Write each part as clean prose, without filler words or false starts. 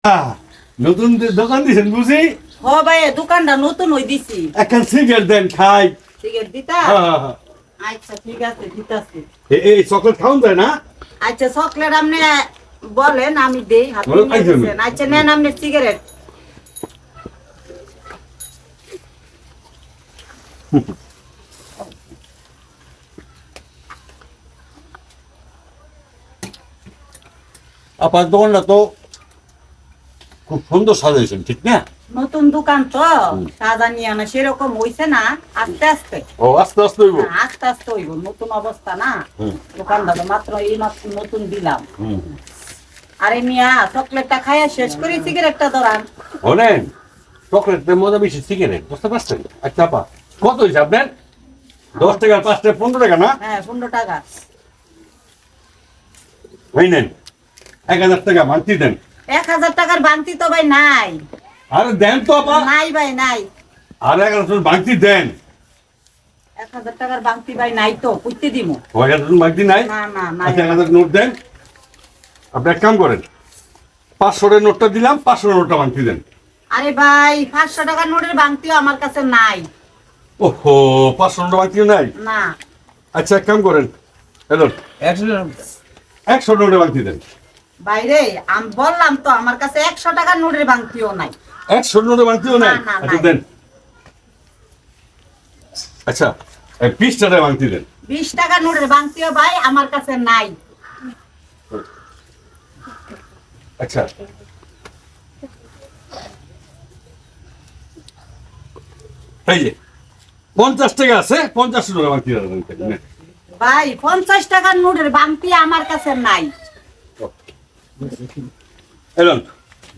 নতুন দোকান দিছেন বুঝি? হ ভাই দোকানটা নতুন হই দিছি। একটা সিগারেট দেন খাই। সিগারেট দিতা? হ্যাঁ। আচ্ছা ঠিক আছে দিতাছি। এই চকলেট খাওন যায় না? আচ্ছা চকলেট আপনি বলেন আমি দেই হাতে নিয়ে দিছেন। আচ্ছা নেন আপনি সিগারেট। আপনার দোকানটা তো খুব সুন্দর সাজাইছেন, ঠিক না? নতুন দোকান তো সাজানিয়া না সেরকম হইছে না, আস্তে আস্তে। ও আস্তে আস্তে হইব। আস্তে আস্তে হইব, নতুন অবস্থা না। দোকানটা তো মাত্র এই মাত্র নতুন দিলাম। আরে মিয়া চকলেটটা খাইয়া শেষ করে সিগারেটটা ধরান। বলেন চকলেটের মজা বেশি সিগারেট, বুঝতে পারছেন? আচ্ছা আপা কত হয়েছে আপনার? 10 টাকা 5 টাকা 15 টাকা না? হ্যাঁ 15 টাকা। ভাই নেন 1000 টাকা মানতি দেন। 1000 টাকার বান্তি তো ভাই নাই। আরে দেন তো আপা। নাই ভাই নাই। আরে 1000 মানতি দেন। 1000 টাকার বান্তি ভাই নাই তো কইতে দিমু। 1000 মানতি নাই? না না না। আচ্ছা 1000 নোট দেন। আপনি এক কাম করেন, 500 এর নোটটা দিলাম, 500 এর নোটটা মানতি দেন। আরে ভাই 500 টাকার নোটের বান্তিও আমার কাছে নাই। ওহো 500 নোট মানতিও নাই? না। আচ্ছা এক কাম করেন, হ্যালো 100 নোটের মানতি দেন। বাইরে আমি বললাম তো আমার কাছে 100 টাকার নোটের বান্তিও নাই। 100 নোটের মানতিও নাই? না, না, আচ্ছা নাই। দেন। আচ্ছা 20 টাকার মানতি দেন। 20 টাকার নোটের বান্তিও ভাই আমার কাছে নাই। আচ্ছা এই যে 50 টাকা আছে, 50 টাকা মানতি দেন। ভাই 50 টাকার নোটের বান্তি আমার কাছে নাই। এলন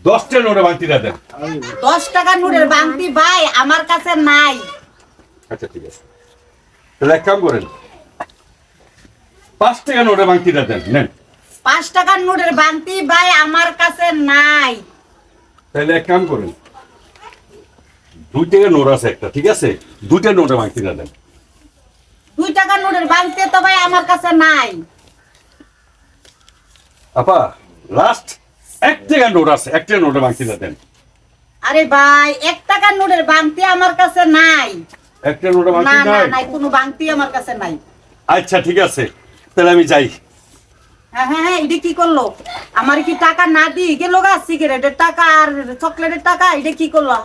10 টাকা নোটের মানতিটা দেন। 10 টাকার নোটের বান্তি ভাই আমার কাছে নাই। আচ্ছা ঠিক আছে, তাহলে এক কাম করেন 5 টাকা নোটের মানতিটা দেন, নেন। 5 টাকার নোটের বান্তি ভাই আমার কাছে নাই। তাহলে এক কাম করেন 2 টাকা নোট আছে একটা, ঠিক আছে? 2টা নোটের মানতিটা দেন। 2 টাকার নোটের বান্তি তো ভাই আমার কাছে নাই। আপা লাস্ট 1 টাকা নোট আছে, 1 টাকা নোটের মানতিটা দেন। আরে ভাই 1 টাকার নোটের বান্তি আমার কাছে নাই। 1 টাকা নোটের না মানতি না নাই? নাই, কোনো বান্তি আমার কাছে নাই। আচ্ছা ঠিক আছে, তাহলে আমি যাই। হ্যাঁ হ্যাঁ হ্যাঁ, এটা কি করলো? আমার কি টাকা না দিয়ে গেল গা? সিগারেটের টাকা আর চকলেটের টাকা এটা কি করলো?